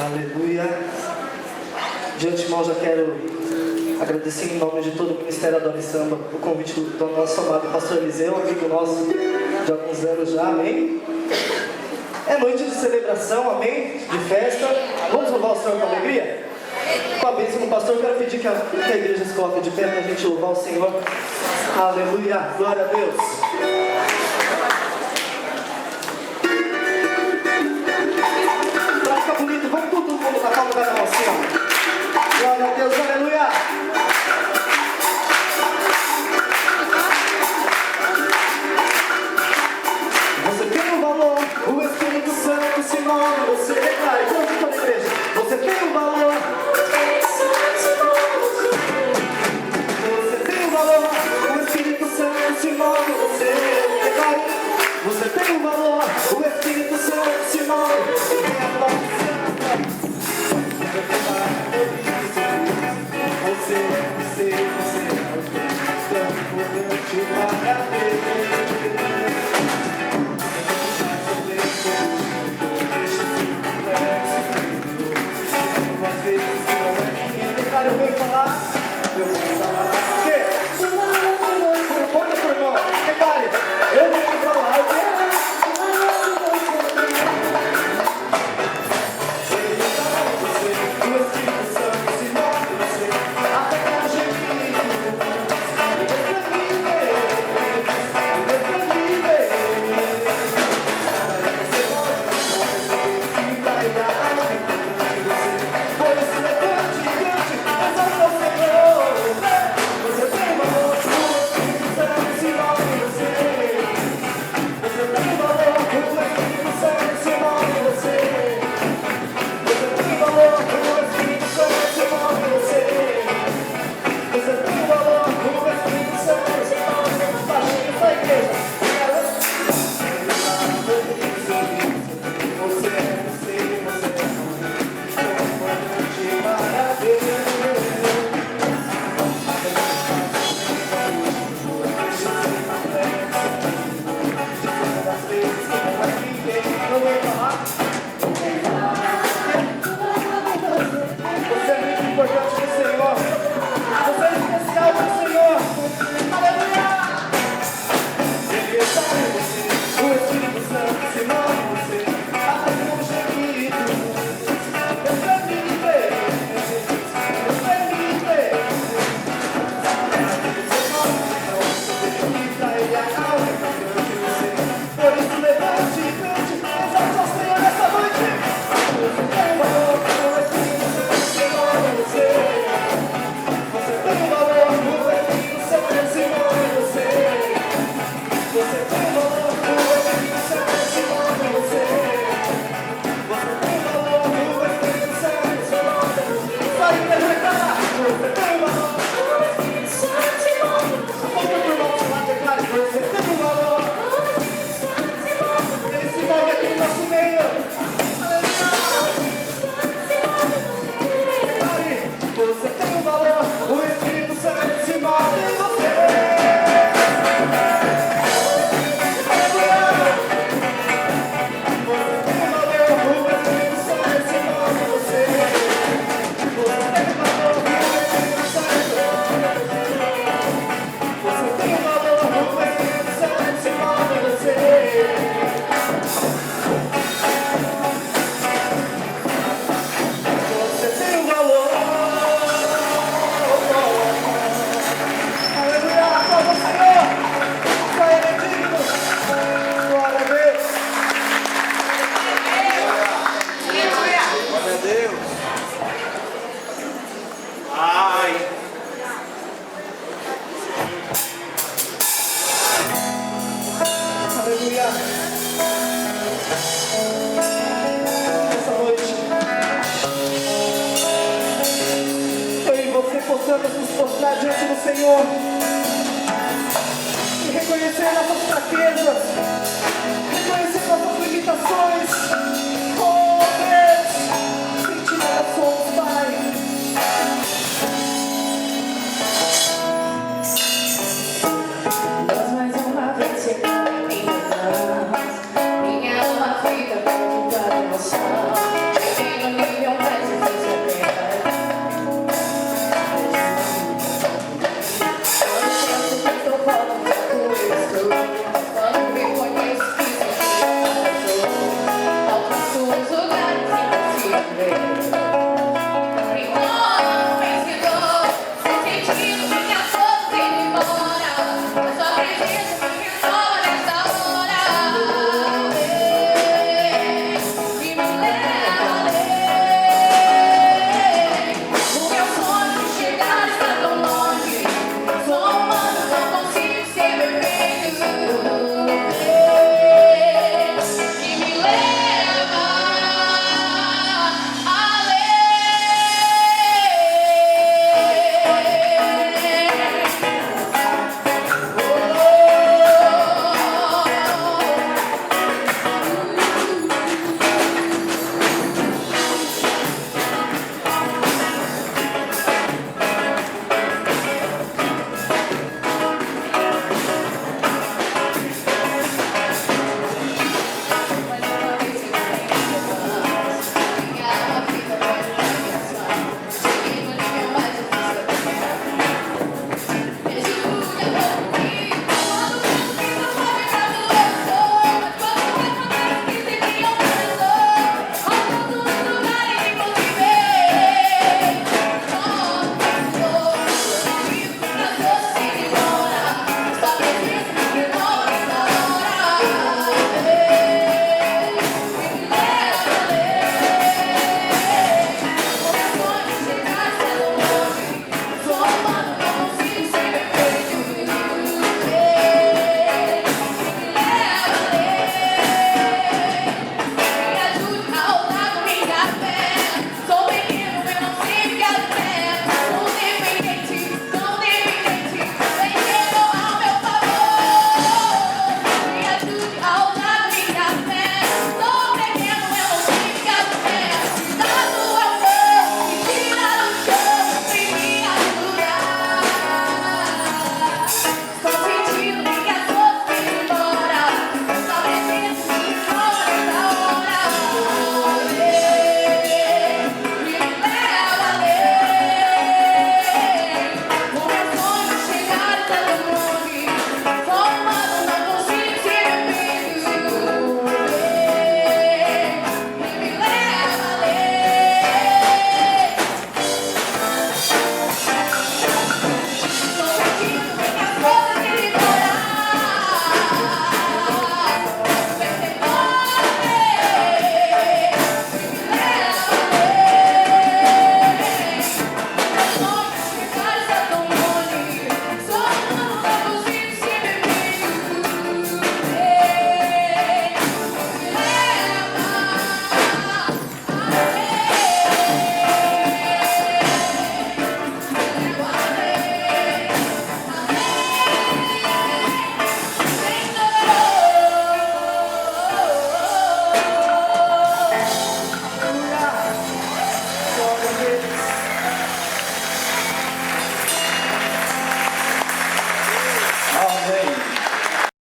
Aleluia. De antemão já quero agradecer em nome de todo o Ministério Adora e Samba o convite do nosso amado pastor Eliseu, amigo nosso de alguns anos já, amém? É noite de celebração, amém? De festa. Vamos louvar o Senhor com alegria? Com a bênção do pastor, eu quero pedir que a igreja se coloque de pé para a gente louvar o Senhor. Aleluia, glória a Deus. Pra ficar bonito, vamos todo mundo na palma da mão assim, ó. Glória a Deus, aleluia. Você tem um valor, o Espírito Santo se move, você declara, então fica na igreja. Você tem um valor. Você tem um valor, o Espírito Santo se move, você declara. Você tem um valor, o Espírito Santo se move. Você é tão importante para Deus. Eu venho falar, eu vou falar. O quê? Olha pro irmão, repare, eu venho falar o quê? O Espírito Santo se move, você até com o jeitinho. Possamos nos postrar diante do Senhor.